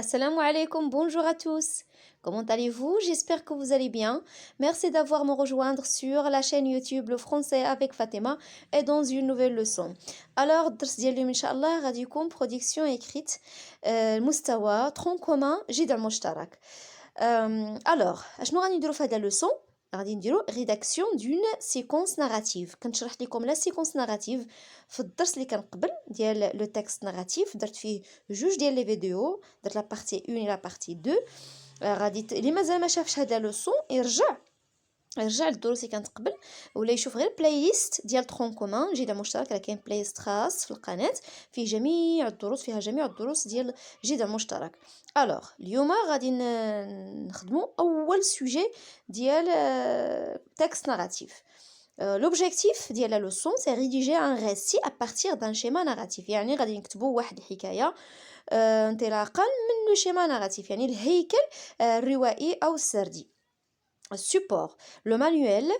Assalamu alaikum, bonjour à tous. Comment allez-vous? J'espère que vous allez bien. Merci d'avoir me rejoindre sur la chaîne YouTube Le Français avec Fatima et dans une nouvelle leçon. Alors, الدرس ديال اليوم إن شاء الله غادي يكون production écrite المستوى tronc commun جذع مشترك. Alors, اشنو غادي نديرو في هذه اللوسون؟ غادي نديرو rédaction d'une séquence narrative. كنت شرحت لكم لا séquence narrative في الدرس اللي كان قبل ديال لو تكست ناراتيف، درت فيه جوج ديال لي فيديو، درت لا بارتي 1 و لا بارتي 2. غادي اللي مازال ما شافش هاد لا لوسون يرجع للدروس اللي كانت قبل، ولا يشوف غير بلاي ليست ديال ترون كومان جذع مشترك. راه كاين بلاي ليست خاص في القناه فيه جميع الدروس، فيها جميع الدروس ديال جذع مشترك. الوغ اليوم غادي نخدمو اول سوجي ديال تكست ناراتيف. L'objectif ديال la leçon c'est rédiger un récit à partir d'un schéma narratif. يعني غادي نكتبوا واحد الحكايه انطلاقا من لو شيما ناراتيف، يعني الهيكل الروائي او السردي. السبور لو مانويل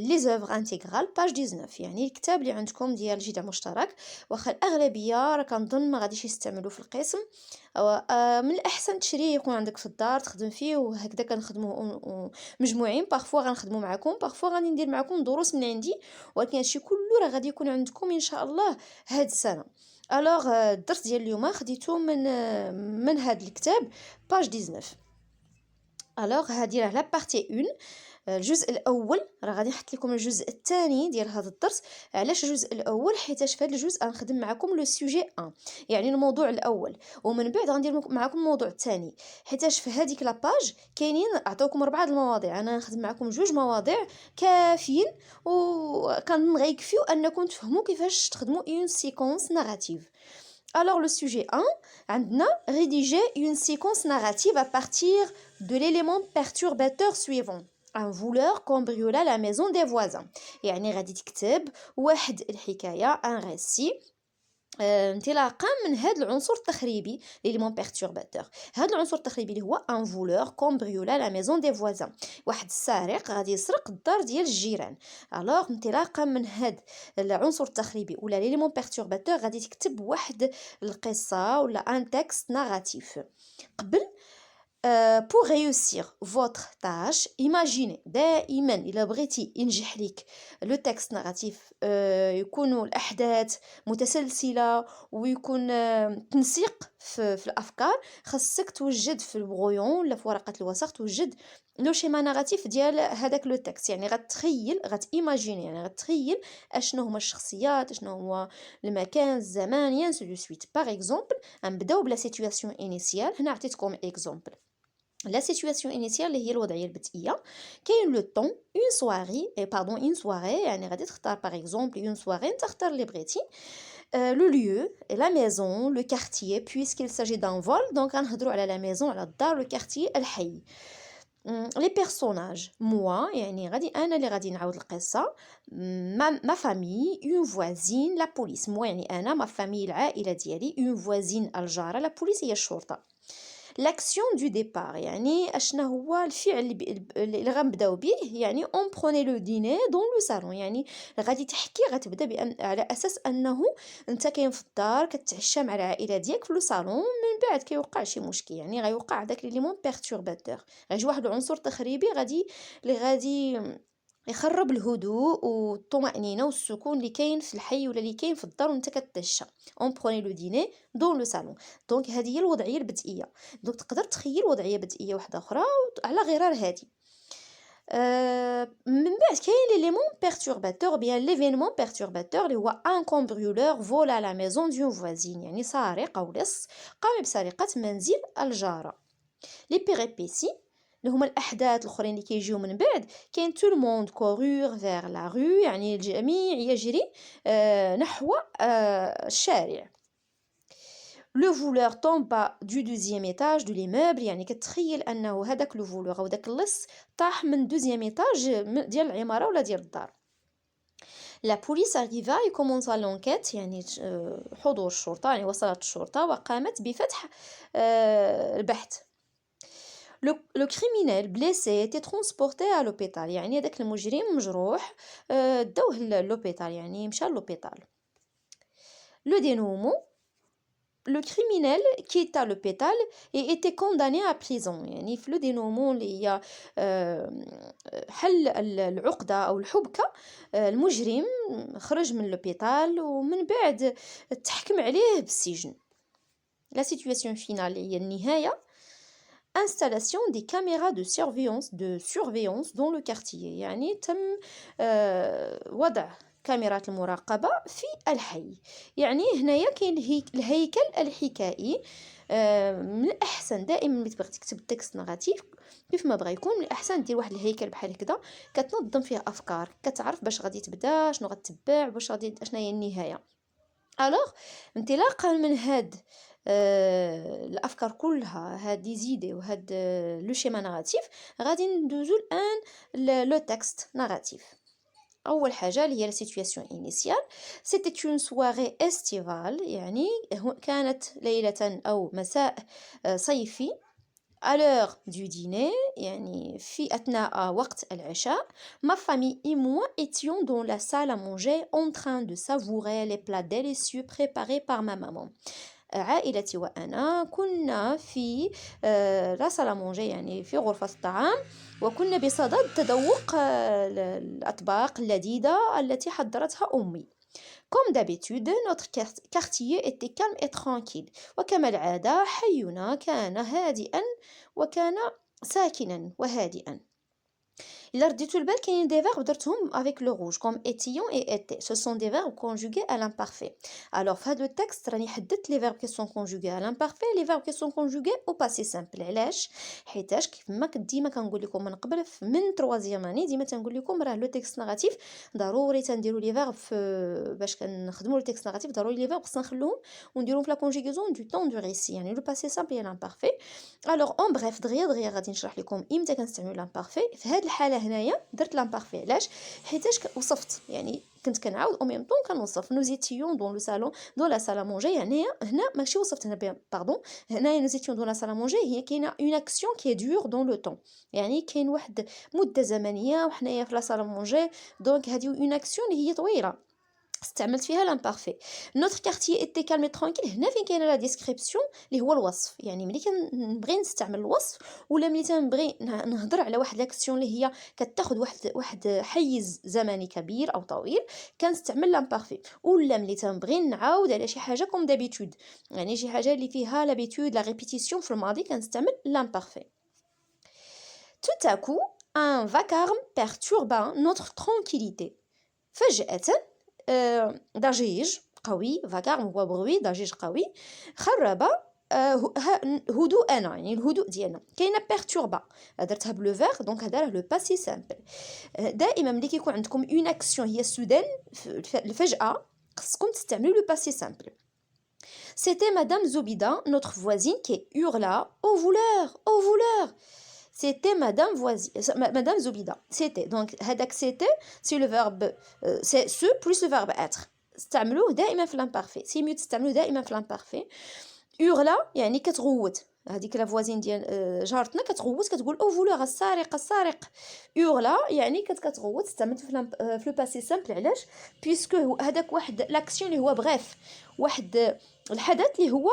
لي زوفر انتيغرال باج 19، يعني الكتاب اللي عندكم ديال جذع مشترك. واخا الاغلبيه راه كنظن ما غاديش يستعملوا في القسم، أو من الاحسن تشريه يكون عندك في الدار تخدم فيه، وهكذا كنخدموه مجموعين. بارفوا غنخدموا معكم، بارفوا غادي ندير معكم دروس من عندي، ولكن هادشي كله راه غادي يكون عندكم ان شاء الله هاد السنه. الوغ الدرس ديال اليوم خديته من هاد الكتاب باج 19. الوغ هادي راه لا بارتي 1، الجزء الاول. راه غادي نحط لكم الجزء الثاني ديال هذا الدرس. علاش الجزء الاول؟ حيت في هذا الجزء غنخدم معكم لو سوجي 1، يعني الموضوع الاول، ومن بعد غندير معكم الموضوع الثاني. حيت في هذيك لاباج كاينين عطاوكم 4 المواضيع، انا نخدم معكم 2 مواضيع كافيين، وكنغيكفيو انكم تفهموا كيفاش تخدموا اون سيكونس ناراتيف. Alors le sujet 1, عندنا rédiger une séquence narrative à partir de l'élément perturbateur suivant. Un voleur cambriola la maison des voisins. يعني غادي تكتب واحد الحكاية un récit انطلاقا من هذا العنصر التخريبي ليليمون بيرتورباتور. هذا العنصر التخريبي اللي هو ان فولور كومبريولا لا ميزون دي فوازان، واحد السارق غادي يسرق الدار ديال الجيران. الوغ انطلاقا من هذا العنصر التخريبي ولا ليليمون بيرتورباتور غادي تكتب واحد القصه ولا ان تكست ناراتيف. قبل pour réussir votre tâche, imaginez دائما إلا بغيتي ينجح ليك لو تكست ناراتيف يكونوا الأحداث متسلسلة ويكون تنسيق في الأفكار، خاصك توجد في البغويون ولا في ورقة الوثق توجد لو شيما ناراتيف ديال هذاك لو تكست. يعني غتيماجيني، يعني غتخيل اشنو هما الشخصيات، اشنو هو المكان، الزمان، ينسو دو سويت. باغ اكزومبل نبداو بلا سيتوياسيون انيسيال. هنا عطيتكم اكزومبل لا سيتوياسيون انيسيال اللي هي الوضعيه البدئيه. كاين لو طون اون سواري اون سواري، يعني غادي تختار باغ اكزومبل اون سواري، انت اختار اللي بغيتي. لو ليو لا ميزون لو كارتيي بويسكيل ساجي دان فول، دونك غنهضروا على لا ميزون، على الدار، لو كارتيي الحي. لي بيرسوناج موا، يعني انا اللي غادي نعاود القصه. ما فامي اون فوازين لا بوليس، موا يعني انا ما فامي العائله ديالي، اون فوازين الجاره، لا بوليس هي الشرطه. لاكسيون دو ديبار، يعني اشنا هو الفعل اللي غنبداو به، يعني اون بروني لو ديني دون لو صالون، يعني غادي تحكي غتبدا بان على اساس انه انت كاين في الدار كتعشى مع العائله ديالك في لو صالون، من بعد كيوقع شي مشكل، يعني غيوقع داك ليليمون بيرتورباتور، غيجي واحد العنصر تخريبي غادي يخرب الهدوء والطمأنينة والسكون اللي كاين في الحي ولا اللي كاين في الدار وانت كتعشى. اون بروني لو ديني دون لو صالون، دونك هذه هي الوضعيه البدئيه. دونك تقدر تخيل وضعيه بدئيه واحده اخرى على غرار هذه. من بعد كاين ليليمون بيرتورباتور بيان ليفينمون بيرتورباتور اللي هو ان كومبريولور فولا لا ميزون دون فوازين، يعني سارق او لص قام بسرقه منزل الجاره. لي بيريبيسي اللي هما الاحداث الاخرين اللي كيجيو من بعد. كاين تو الموند كورور فيغ لا رو، يعني الجميع يجري نحو الشارع. لو فولور طومبا دو دوزيام ايتاج دو ليموبل، يعني كتخيل انه هذاك لو فولور او داك اللص طاح من دوزيام ايتاج ديال العماره ولا ديال الدار. لا بوليس اريفا يكومونسا لونكيت، يعني حضور الشرطه، يعني وصلت الشرطه وقامت بفتح البحث. لو كريمينال بليسي تي ترونسبورتي ا لوبيتال، يعني هذاك المجرم مجروح داوه للوبيتال، يعني مشى للوبيتال. لو دينومون le criminel quitta l'hôpital et était condamné à prison. يعني في لو دينومون اللي هي حل العقدة أو الحبكة، المجرم خرج من l'hôpital ومن بعد تحكم عليه بالسجن. La situation finale هي النهاية. Installation des caméras de surveillance dans le quartier. يعني تم وضع كاميرات المراقبة في الحي. يعني هنايا كاين الهيكل الحكائي. من الأحسن دائما ملي تبغي تكتب تكست نغاتيف كيف ما بغى يكون، من الأحسن دير واحد الهيكل بحال هكذا كتنظم فيه أفكار، كتعرف باش غادي تبدا، شنو غتتبع، باش غادي شنو هي النهاية. الوغ انطلاقا من هاد الافكار كلها، هاد دي زيدي وهاد لو شيما ناراتيف، غادي ندوزو الان لو تكست ناراتيف. اول حاجه اللي هي لا سيتوياسيون انيسيال. سيتي اون سواري استيفال، يعني كانت ليله او مساء صيفي. à l'heure du dîner يعني في أثناء وقت العشاء. Ma famille et moi étions dans la salle à manger en train de savourer les plats délicieux préparés par ma maman. عائلتي وأنا كنا في لا salle à manger يعني في غرفة الطعام، وكنا بصدد تذوق الأطباق اللذيذة التي حضرتها أمي. Comme d'habitude, notre quartier était calme et tranquille. وكما العادة حينا كان هادئا وكان ساكنا وهادئا. إلا رديتو البال كاينين دي فيرب درتهم avec le rouge comme étillon et été. Ce sont des verbes conjugués à l'imparfait. Alors في هذا التكست راني حددت les verbes qui sont conjugués à l'imparfait, les verbes qui sont conjugués au passé simple. علاش؟ حيتاش كيف ما ديما كنقول لكم من قبل من تروازيام اني ديما تنقول لكم راه لو تكست نيغاتيف ضروري تنديروا لي فيرب باش كنخدموا لو تكست نيغاتيف ضروري لي فيرب خصنا نخلوهم ونديروهم في لا كونجيغاسيون دو طون دو ريسي يعني لو باسي سامبل يا لامبارفي. الوغ اون بريف دغيا غادي نشرح لكم امتى كنستعملوا لامبارفي. في هذه الحاله هنايا درت لامبارفي علاش؟ حيتاش وصفت يعني كنت كنعاود او ميم طون كنوصف. نو زيتيون دون لو صالون دون لا سال مونجي. يعني هنا ماشي وصفت هنا باردون، هنايا نو زيتيون دون لا سال مونجي هي كاينه اون اكسيون كي دور دون لو طون، يعني كاين واحد مده زمنيه وحنايا في لا سال مونجي، دونك هذه اون اكسيون اللي هي طويله استعملت فيها لامبارفي. نوتر كارتيي ايتي كالمي ترانكيل. هنا فين كاينه لا ديسكريبسيون اللي هو الوصف، يعني ملي كنبغي نستعمل الوصف ولا ملي تنبغي نهضر على واحد لاكسيون اللي هي كتاخذ واحد حيز زمني كبير او طويل كنستعمل لامبارفي، ولا ملي تنبغي نعاود على شي حاجه كوم دابيتود يعني شي حاجه اللي فيها لابيتود لا ريبيتيسيون في الماضي كنستعمل لامبارفي. tout à coup un vacarme perturba notre tranquillité. فجأة ضجيج قوي، فاكارم هو بغوي، ضجيج قوي خرب هدوءنا، يعني الهدوء ديالنا. كاينه بيرتوربا درتها بلو فيغ دونك هذا راه لو باسي سامبل. دائما ملي كيكون عندكم اون اكسيون هي سودان الفجأة خصكم تستعملوا لو باسي سامبل. C'était madame Zobida, notre voisine, qui hurla au voleur. C'était madame Zobida. C'était donc هذاك c'était c'est le verbe c'est ce plus le verbe être. استعملوه دائما في l'imparfait. سي ميو تستعملوه دائما في l'imparfait. hurla يعني كتغوت، هذيك لا فوازين ديال جارتنا كتغوت كتقول او فولور السارق. hurla يعني كتغوت استعملت في لو باسي سامبل. علاش؟ بيسكو هذاك واحد لاكسيون اللي هو بغيف واحد الحدث اللي هو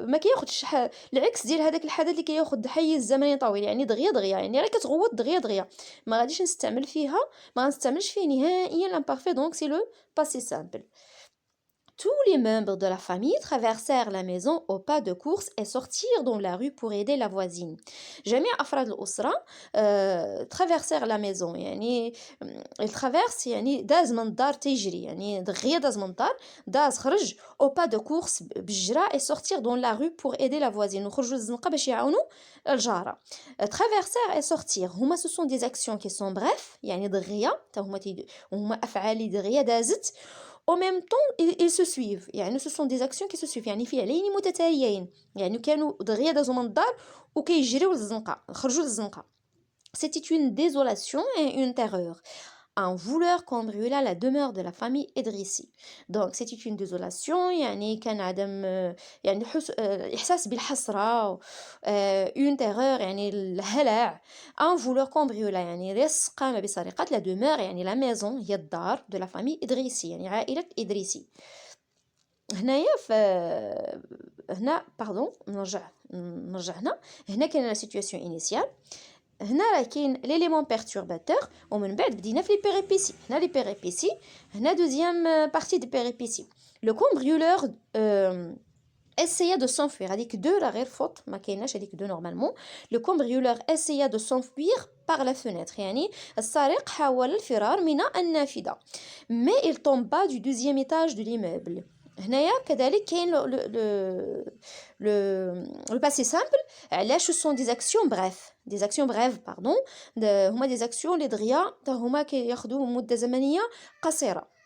ما كياخذش العكس ديال هذاك الحدث اللي كياخذ حيز زمني طويل، يعني دغيا يعني راه كتغوت دغيا ما غاديش نستعمل فيها، ما غنستعملش فيه نهائيا لامبارفي دونك سي لو باسي سامبل. Tous les membres de la famille traversèrent la maison au pas de course et sortirent dans la rue pour aider la voisine. جميع أفراد الأسرة traversèrent la maison يعني الترافيرس يعني داز من الدار تيجري، يعني دغيا داز من الدار، داز خرج au pas de course بالجرا et sortir dans la rue pour aider la voisine وخرجوا للزنقة باش يعاونوا الجارة. traverser et sortir هما ce sont des actions qui sont bref يعني دغيا هما أفعال دغيا دازت. au même temps ils se suivent يعني ce sont des actions qui se suivent يعني فعلين متتاليين، يعني كانوا دغيا دازوا من الدار وكيجريو للزنقة خرجوا للزنقة. C'était une désolation et une terreur. Un voleur cambriola la demeure de la famille Edrissi. Donc c'était une désolation يعني كان عدم يعني إحساس بالحسرة، une terreur يعني الهلع. Un voleur cambriola يعني لص قام بسرقة la demeure يعني la maison هي الدار de la famille Edrissi يعني عائلة إدريسي. هنايا ف هنا باردون نرجع هنا كاينه لا سيتوياسيون انيسيال. هنا راه كاين ليليمون بيرتورباتور ومن بعد بدينا في لي بيريبيسي. هنا لي بيريبيسي، هنا دوزيام بارتي دي بيريبيسي. لو كومبريولور essaya de s'enfuir. هذيك دو راه غير فوت، ما كايناش هذيك دو نورمالمون. لو كومبريولور essaya de s'enfuir par la fenêtre، يعني السارق حاول الفرار من النافذة. mais il tomba du deuxième étage de l'immeuble. هنايا كذلك كاين le passé simple. علاش ce sont des actions bref des actions brèves pardon. هما des actions اللي دغيا هما كياخذوا مدة زمنية قصيرة.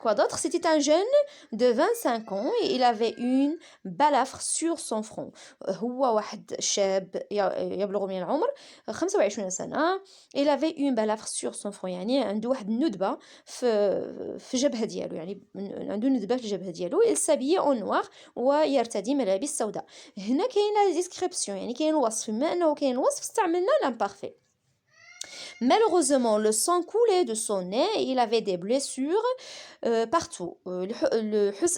Quoi d'autre? C'était un jeune de 25 ans et il avait une balafre sur son front. هو واحد شاب يبلغ من العمر 25 سنة. Il avait une balafre sur son front، يعني عنده واحد الندبة في الجبهة ديالو، يعني عنده ندبة في الجبهة ديالو. Il s'habillait en noir ويرتدي ملابس سوداء. هنا كاين لا ديسكريبسيون، يعني كاين الوصف. بما انه كاين الوصف استعملنا لامبارفي. Malheureusement, le sang coulait de son nez et il avait des blessures partout.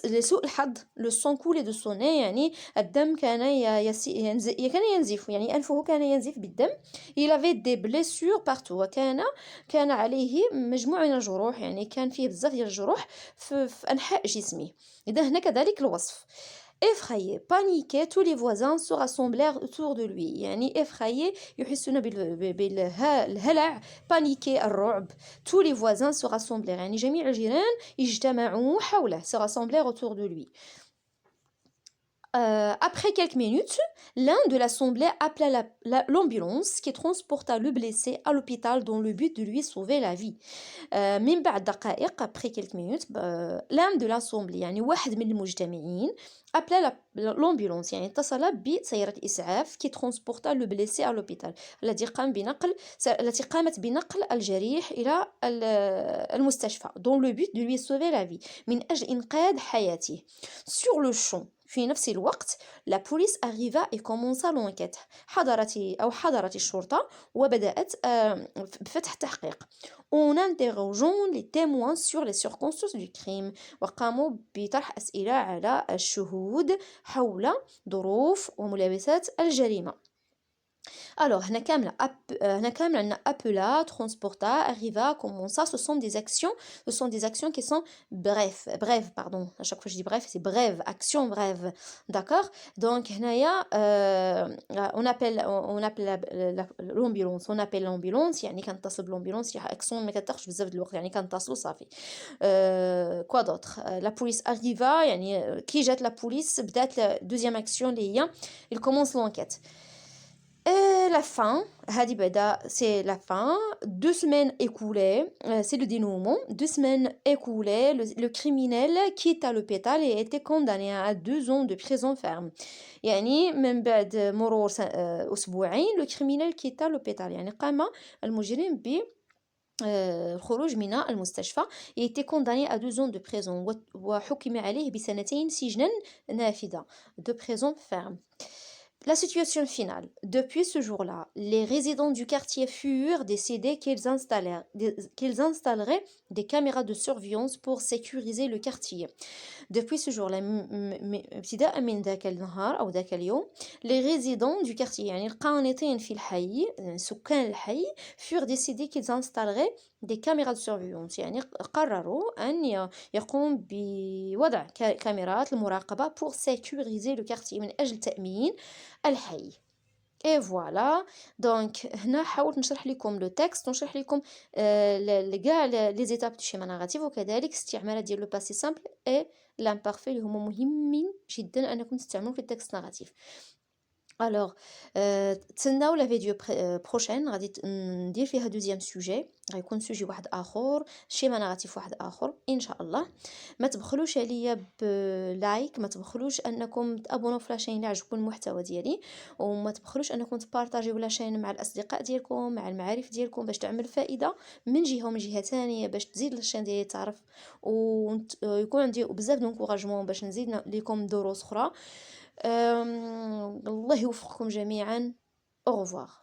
لسوء الحظ le sang coulait de son nez، يعني الدم كان ينزف، يعني أنفه كان ينزف بالدم. il avait des blessures partout، كان عليه مجموعة من الجروح، يعني كان فيه بزاف ديال الجروح في أنحاء جسمه. إذا هنا كذلك الوصف. Effrayé, paniqué, tous les voisins se rassemblèrent autour de lui. يعني effrayé يحسون بالهلع. paniqué الرعب. tous les voisins se rassemblèrent، يعني جميع الجيران اجتمعوا حوله. se rassemblèrent autour de lui. Après quelques minutes, l'un de l'assemblée appela l'ambulance qui transporta le blessé à l'hôpital dans le but de lui sauver la vie. من بعد دقائق après quelques minutes l'un de l'assemblée، يعني واحد من المجتمعين appela l'ambulance، يعني اتصل بسيارة إسعاف qui transporta le blessé à l'hôpital، التي قامت بنقل الجريح إلى المستشفى dans le but de lui sauver la vie، من أجل إنقاذ حياته. sur le champ في نفس الوقت la police arriva et commença l'enquête. حضرت الشرطة وبدأت بفتح التحقيق. en interrogeant les témoins sur les circonstances du crime. وقاموا بطرح أسئلة على الشهود حول ظروف وملابسات الجريمة. Alors, هنا كامل عندنا appela, transporta, arriva, commença. Ce sont des actions qui sont brèves, pardon. À chaque fois je dis bref, c'est brève, action brève. D'accord? Donc, هنايا on appelle l'ambulance. On appelle l'ambulance، يعني كنتصل بالambulance، اكسون ما كتاخذش بزاف د الوقت، يعني كنتصلوا صافي. quoi d'autre? La police arriva، يعني كي جات la police بدات deuxième action اللي هي il commence l'enquête. La fin, c'est la fin. 2 semaines écoulées, c'est le dénouement. 2 semaines écoulées, le criminel quitta l'hôpital et était condamné à 2 ans de prison ferme. يعني من بعد مرور أسبوعين le criminel quitta l'hôpital، يعني قام المجرم ب الخروج من المستشفى. il était condamné à 2 ans de prison وحكم عليه ب2 سجنا نافذة de prison ferme. La situation finale. Depuis ce jour-là, les résidents du quartier furent décidés qu'ils installeraient des caméras de surveillance pour sécuriser le quartier. Depuis ce jour-là, ابتداء من ذاك النهار أو ذاك اليوم، les résidents du quartier، يعني القانطين في الحي، سكان الحي، furent décidés qu'ils installeraient des caméras de surveillance، يعني قرروا أن يقوم بوضع كاميرات المراقبة pour sécuriser le quartier، من أجل تأمين الحي. Et voilà. Donc هنا حاولت نشرح لكم لو تكست، ونشرح لكم كاع لي زيتاب دو شيما ناراتيف، وكذلك استعمالات ديال لو باسي سامبل اي لامبارفي اللي هما مهمين جدا انكم تستعملوا في التكست ناراتيف. الوغ تسناو لا فيديو بروشين غادي ندير فيها دوزيام سوجي، غيكون سوجي واحد اخر، شيما ناراتيف واحد اخر ان شاء الله. ما تبخلوش عليا بلايك، ما تبخلوش انكم تابونوا في لاشين اللي عجبكم المحتوى ديالي، وما تبخلوش انكم تبارطاجيو لاشين مع الاصدقاء ديالكم، مع المعارف ديالكم، باش تعمل فائده من جهه ومن جهه ثانيه، باش تزيد لاشين ديالي تعرف ويكون عندي بزاف دونكوراجمون باش نزيد لكم دروس اخرى. الله يوفقكم جميعا. au revoir.